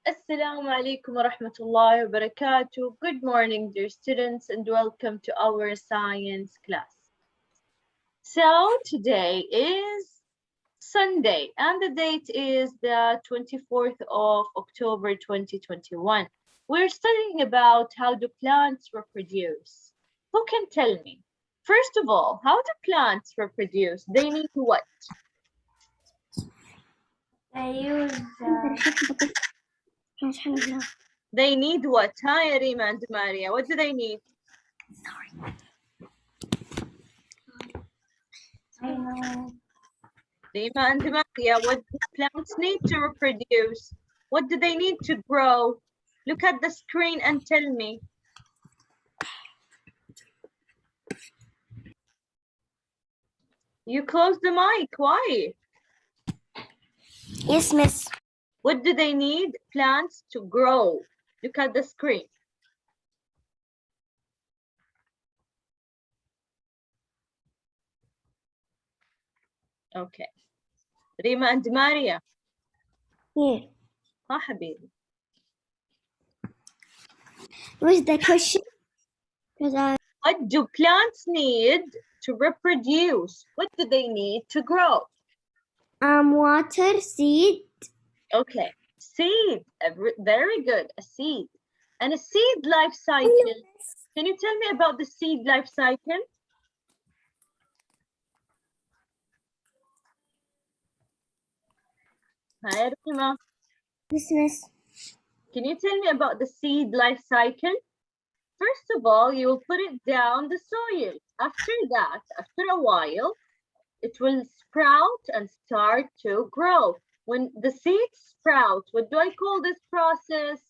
Assalamu alaikum wa rahmatullahi wa barakatuh. Good morning, dear students, and welcome to our science class. So today is Sunday, and the date is the 24th of October 2021. We're studying about how do plants reproduce. Who can tell me? First of all, how do plants reproduce? They need what? They use They need what? Hi, Rima and Maria. What do they need? I know. Rima and Maria, what do plants need to reproduce? What do they need to grow? Look at the screen and tell me. You closed the mic. Why? Yes, miss. What do they need plants to grow? Look at the screen. Okay. Rima and Maria. Here. Ha, habibi. What's the question? Because What do plants need to reproduce? What do they need to grow? water, seed. Okay. Seed. Very good. A seed. And a seed life cycle. Can you tell me about the seed life cycle? Hi, Rima. Yes, miss. Can you tell me about the seed life cycle? First of all, you will put it down the soil. After that, after a while, it will sprout and start to grow. When the seeds sprout, what do I call this process?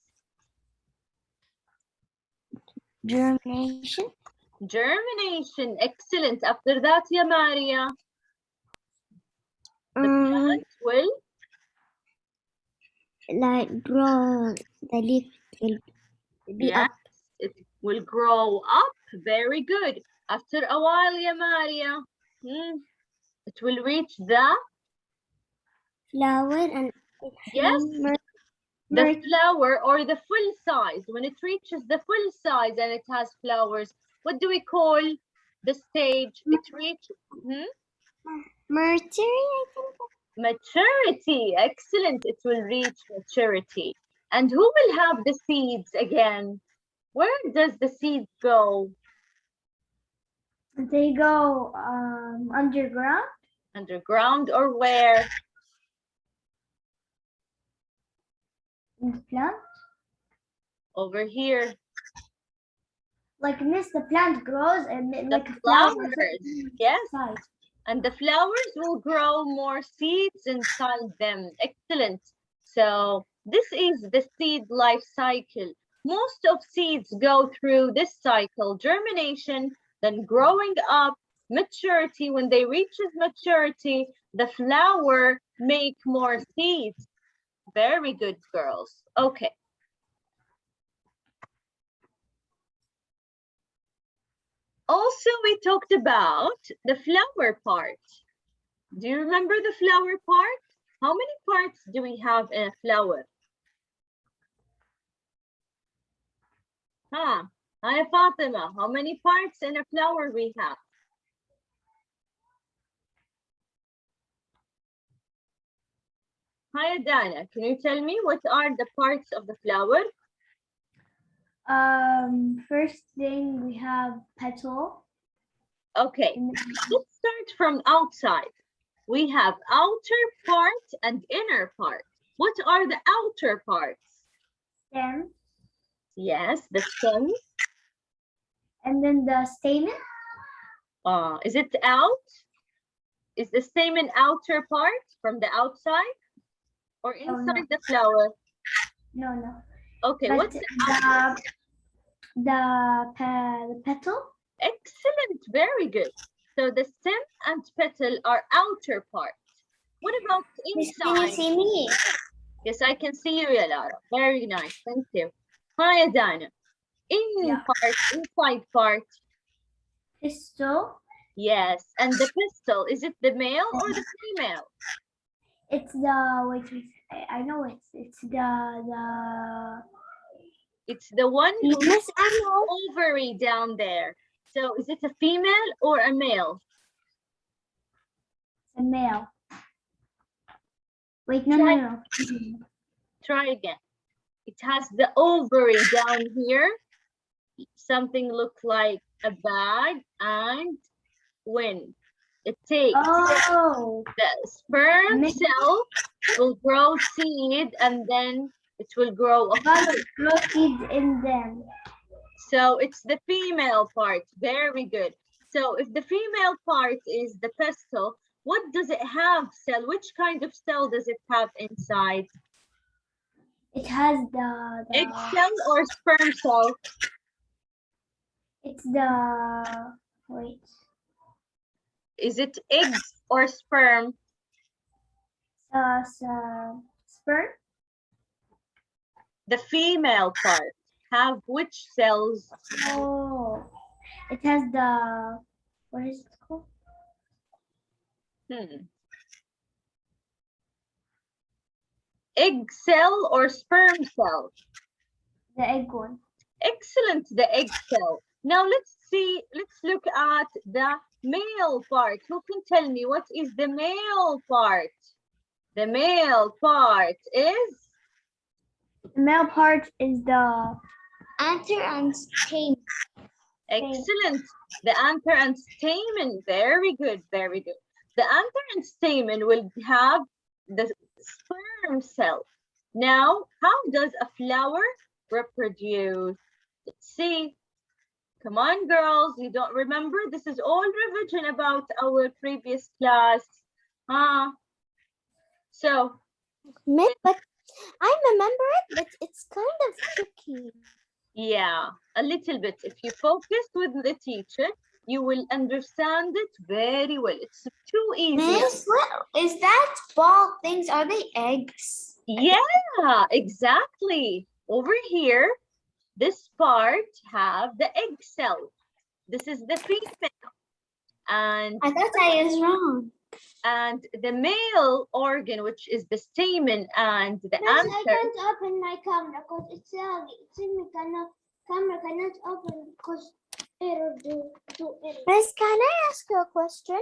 Germination. Germination. Excellent. After that, ya Maria, the plant will like grow the leaf will be yes, up. it will grow up. Very good. After a while, ya Maria, it will reach the Flower and yes, the flower or the full size. When it reaches the full size and it has flowers, what do we call the stage? It reaches maturity, I think. maturity. Excellent. It will reach maturity. And who will have the seeds again? Where does the seeds go? They go underground. Underground or where? In the plant. Over here. Like miss, the plant grows and like The flowers. Yes. Size. And the flowers will grow more seeds inside them. Excellent. So this is the seed life cycle. Most of seeds go through this cycle: germination, then growing up, maturity. When they reaches maturity, the flower make more seeds. Very good, girls. Okay. Also, we talked about the flower part. Do you remember the flower part? How many parts do we have in a flower? Hi, Fatima. How many parts in a flower we have? Hi, Dana. Can you tell me what are the parts of the flower? First thing we have petal. Okay, let's start from outside. We have outer part and inner part. What are the outer parts? Stem. Yes, the stem. And then the stamen. Is it out? Is the stamen outer part from the outside or inside the flower? No. Okay, but what's the petal? Excellent, very good. So the stem and petal are outer parts. What about inside? Can you see me? Yes, I can see you, Yalara. Very nice, thank you. Hi, Adana. Inside part. Pistil. Yes, and the pistil, is it the male or the female? It's the, wait. I know it's It's the one who's Yes, I know. ovary down there. So is it a female or a male? A male. Wait, no. Try again. It has the ovary down here. Something look like a bag, and when it takes the sperm cell will grow seed, and then it will grow a grow seeds in them. So it's the female part. Very good. So if the female part is the pestle, what does it have cell? Which kind of cell does it have inside? It has the Egg cell or sperm cell? It's the wait. Is it eggs or sperm? Sperm. The female part have which cells? Oh, it has the, what is it called? Egg cell or sperm cell? The egg one. Excellent, the egg cell. Now let's look at the male part. Who can tell me what is the male part? The male part is? The male part is the anther and stamen. Excellent. The anther and stamen. Very good, very good. The anther and stamen will have the sperm cell. Now, how does a flower reproduce? Let's see. Come on, girls. You don't remember? This is all revision about our previous class. So, Miss, but I remember it, but it's kind of tricky. Yeah, a little bit. If you focus with the teacher, you will understand it very well. It's too easy. Miss, what is that ball things? Are they eggs? Yeah, exactly. Over here, this part have the egg cell. This is the female. And I thought I was wrong. And the male organ, which is the stamen and the anther. I can't open my camera because it's in my camera cannot open because error do error. Miss, can I ask you a question?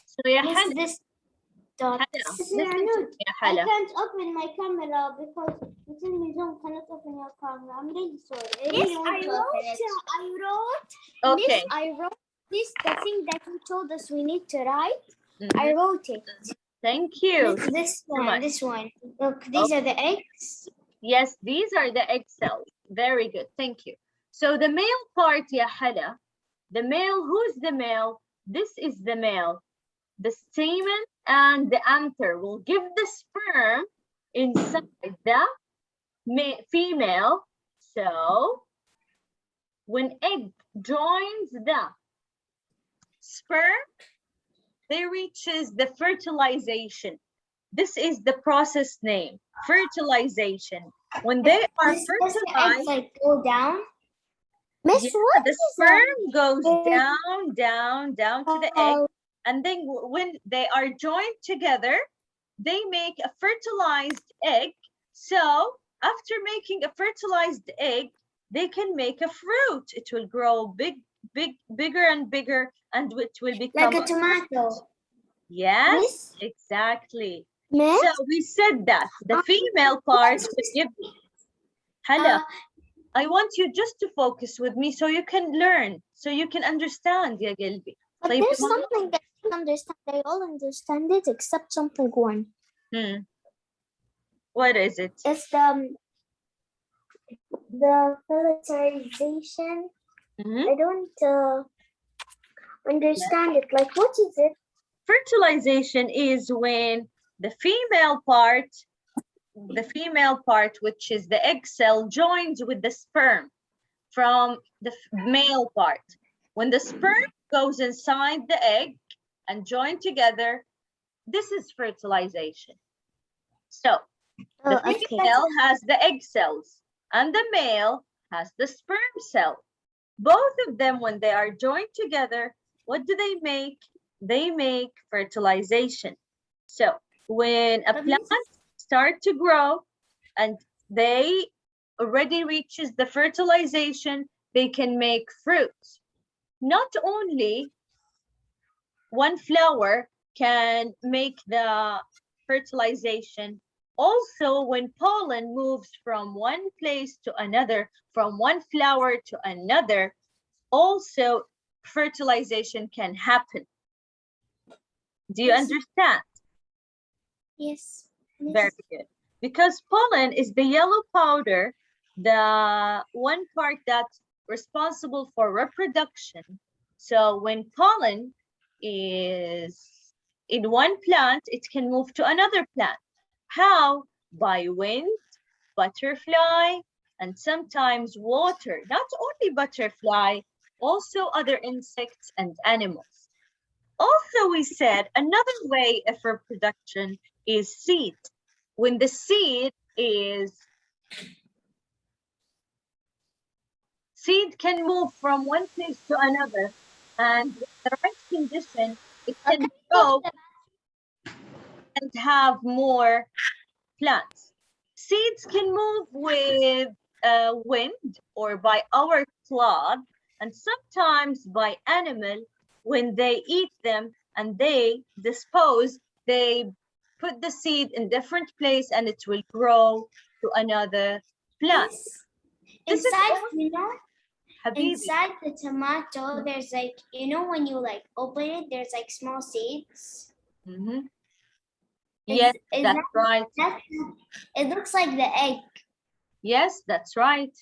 So yeah, this dot. I can't open my camera because it's in my Zoom cannot open your camera. I'm really sorry. Yes, I wrote. Okay. Miss, I wrote this, the thing that you told us we need to write. I wrote it. Thank you. This one. Look, these are the eggs. Yes, these are the egg cells. Very good. Thank you. So the male part, ya Hala, the male, who's the male? This is the male. The stamen and the anther will give the sperm inside the female. So when egg joins the sperm, they reaches the fertilization. This is the process name, fertilization. When they are fertilized, like go down. Miss, the sperm goes down to the egg, and then when they are joined together, they make a fertilized egg. So after making a fertilized egg, they can make a fruit. It will grow bigger and bigger, and it will become like a tomato. Yes, Miss? Exactly. Miss? So we said that the female part will give. Hello. I want you just to focus with me so you can learn, so you can understand, ya Gilby. But there's something that I don't understand. They all understand it except something one. What is it? It's the fertilization. I don't understand it. Like, what is it? Fertilization is when the female part, which is the egg cell, joins with the sperm from the male part. When the sperm goes inside the egg and join together, this is fertilization. So the female has the egg cells and the male has the sperm cell. Both of them, when they are joined together, what do they make? They make fertilization. So when a plant start to grow and they already reaches the fertilization, they can make fruits. Not only one flower can make the fertilization, also when pollen moves from one place to another, from one flower to another, also fertilization can happen. Do you understand? Yes. Very good. Because pollen is the yellow powder, the one part that's responsible for reproduction. So when pollen is in one plant, it can move to another plant. How? By wind, butterfly, and sometimes water. Not only butterfly, also other insects and animals. Also, we said another way of reproduction is seed. When the seed can move from one place to another, and with the right condition, it can grow and have more plants. Seeds can move with wind or by our cloth, and sometimes by animal. When they eat them and they dispose, they put the seed in different place and it will grow to another plant. Yes. Inside the tomato, there's like, you know, when you like open it, there's like small seeds. Mm-hmm. Yes, that's right. It looks like the egg. Yes, that's right.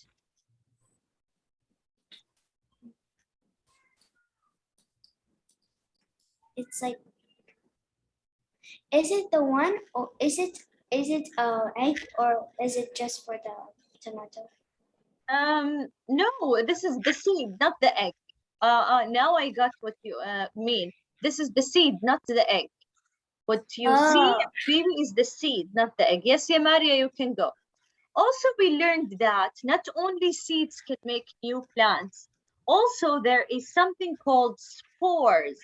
It's like, is it the one, or is it egg, or is it just for the tomato? No, this is the seed, not the egg. Now I got what you mean. This is the seed, not the egg. What you see, baby, is the seed, not the egg. Yes, yeah, Maria, you can go. Also, we learned that not only seeds can make new plants, also there is something called spores.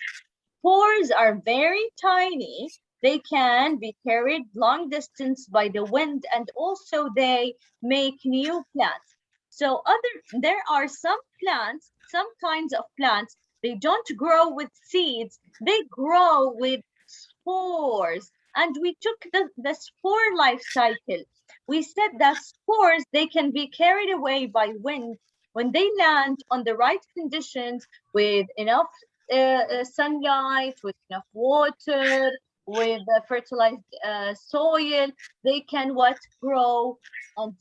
Spores are very tiny. They can be carried long distance by the wind, and also they make new plants. So there are some plants, some kinds of plants, they don't grow with seeds, they grow with spores. And we took the spore life cycle. We said that spores, they can be carried away by wind when they land on the right conditions with enough sunlight, with enough water, with fertilized soil. They can grow and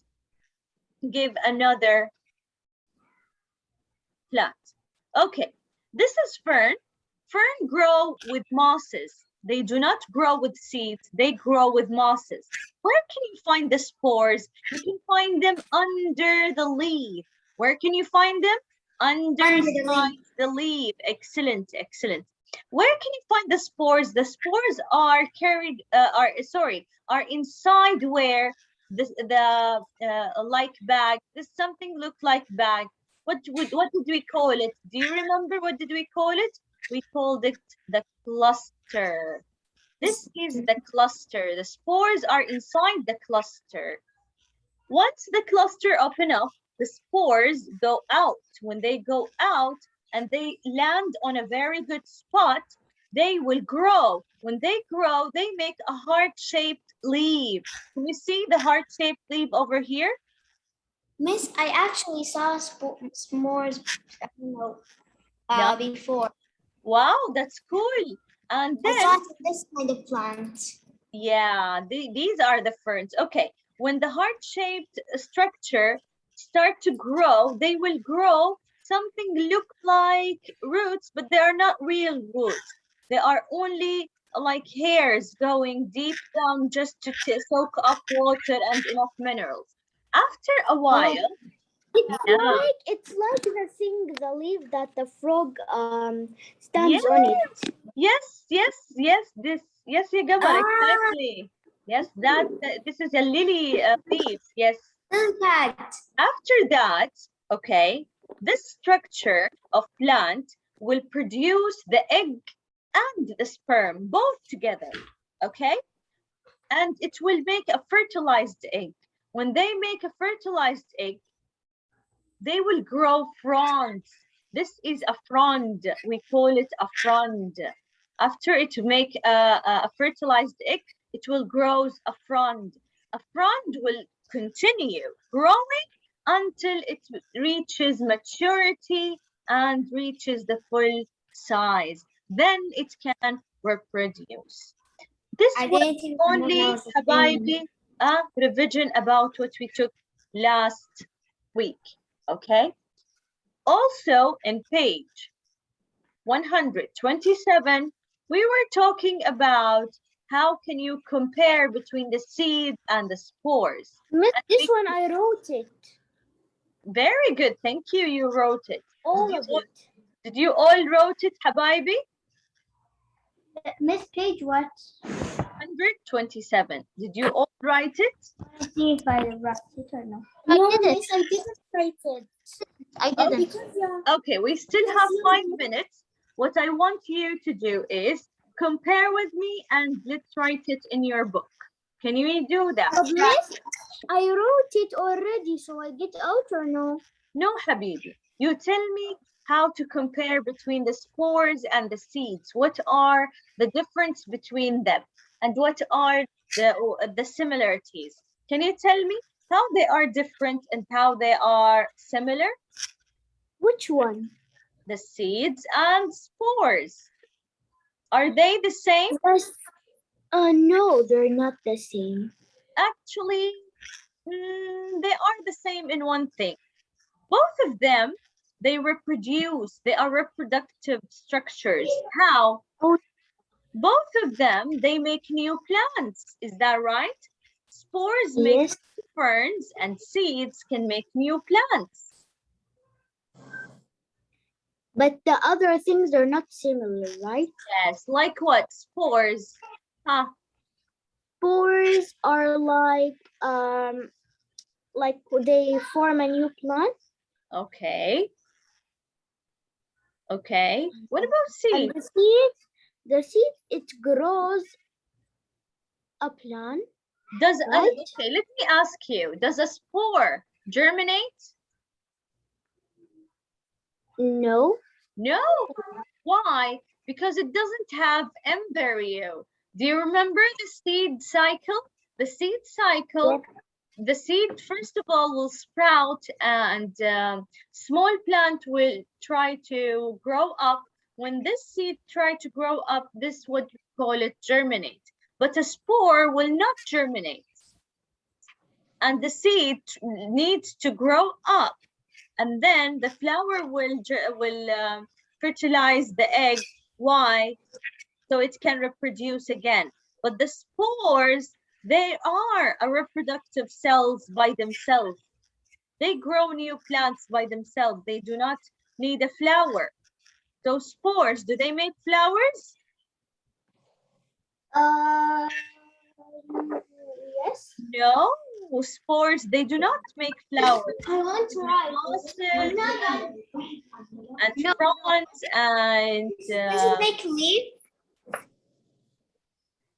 give another plant. Okay, this is fern. Fern grow with mosses. They do not grow with seeds, they grow with mosses. Where can you find the spores? You can find them under the leaf. Where can you find them? Under the leaf. Excellent, excellent. Where can you find the spores? The spores are carried, are inside where the like bag. This something look like bag. What did we call it? Do you remember what did we call it? We called it the cluster. This is the cluster. The spores are inside the cluster. Once the cluster open up, the spores go out. When they go out and they land on a very good spot, they will grow. When they grow, they make a heart-shaped leaf. Can you see the heart-shaped leaf over here? Miss, I actually saw s'mores before. Wow, that's cool. And then I saw this kind of plant. Yeah, these are the ferns. Okay, when the heart-shaped structure start to grow, they will grow something look like roots, but they are not real roots. They are only like hairs going deep down just to soak up water and enough minerals. After a while, It's like the leaf that the frog stands on it. Yes, Yagamar, exactly. Yes, this is a lily leaf. Yes. After that, okay, this structure of plant will produce the egg and the sperm both together. Okay, and it will make a fertilized egg. When they make a fertilized egg, they will grow fronds. This is a frond. We call it a frond. After it make a fertilized egg, it will grow a frond. A frond will continue growing until it reaches maturity and reaches the full size. Then it can reproduce. This was only, Habibi, a revision about what we took last week, okay? Also, in page 127, we were talking about how can you compare between the seeds and the spores. This one I wrote it. Very good, thank you, you wrote it. All of it. Did you all wrote it, Habibi? Miss, page what? 127. Did you all write it? Let's see if I wrote it or no. No, Miss, I didn't write it. I didn't. Okay, we still have 5 minutes. What I want you to do is compare with me and let's write it in your book. Can you do that? Miss, I wrote it already, so I get out or no? No, Habibi. You tell me how to compare between the spores and the seeds. What are the difference between them? And what are the similarities? Can you tell me how they are different and how they are similar? Which one? The seeds and spores. Are they the same? Yes. No, they're not the same. Actually, they are the same in one thing. Both of them, they reproduce. They are reproductive structures. How? Oh. Both of them, they make new plants. Is that right? Spores make ferns and seeds can make new plants. But the other things are not similar, right? Yes, like what? Spores. Huh? Spores are like they form a new plant. Okay. Okay. What about seeds? And the seed, it grows a plant. Does okay, let me ask you, does a spore germinate? No. No. Why? Because it doesn't have embryo. Do you remember the seed cycle? The seed cycle, the seed first of all will sprout and small plant will try to grow up. When this seed try to grow up, this what you call it germinate. But a spore will not germinate. And the seed needs to grow up. And then the flower will fertilize the egg. Why? So it can reproduce again. But the spores, they are a reproductive cells by themselves. They grow new plants by themselves. They do not need a flower. Those spores, do they make flowers? Yes. No, spores, they do not make flowers. I want to write. And fronds and... Does it make leaves?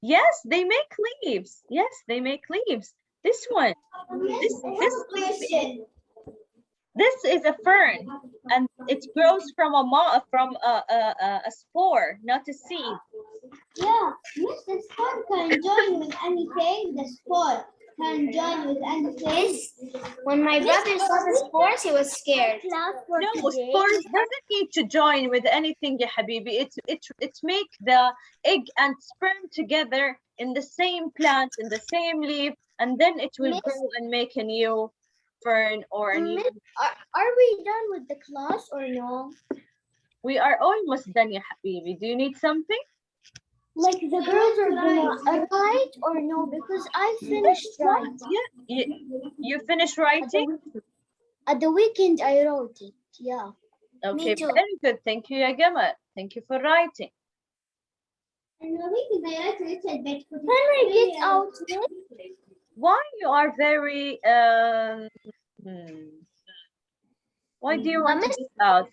Yes, they make leaves. Yes, they make leaves. This one. This is a fern, and it grows from a spore, not a seed. Yeah, yes, the spore can join with anything. The spore can join with anything. When my brother saw the spores, he was scared. No, spores doesn't need to join with anything, ya habibi. It make the egg and sperm together in the same plant, in the same leaf, and then it will grow and make a new fern or a new... Are we done with the class or no? We are almost done, ya habibi. Do you need something? Like the girls are gonna write or no? Because I finished writing. Yeah, you finished writing? At the weekend I wrote it. Yeah. Okay, very good. Thank you, Yagama. Thank you for writing. And the weekend I wrote a little bit. Can I get out? Why you are very why do you want to get out?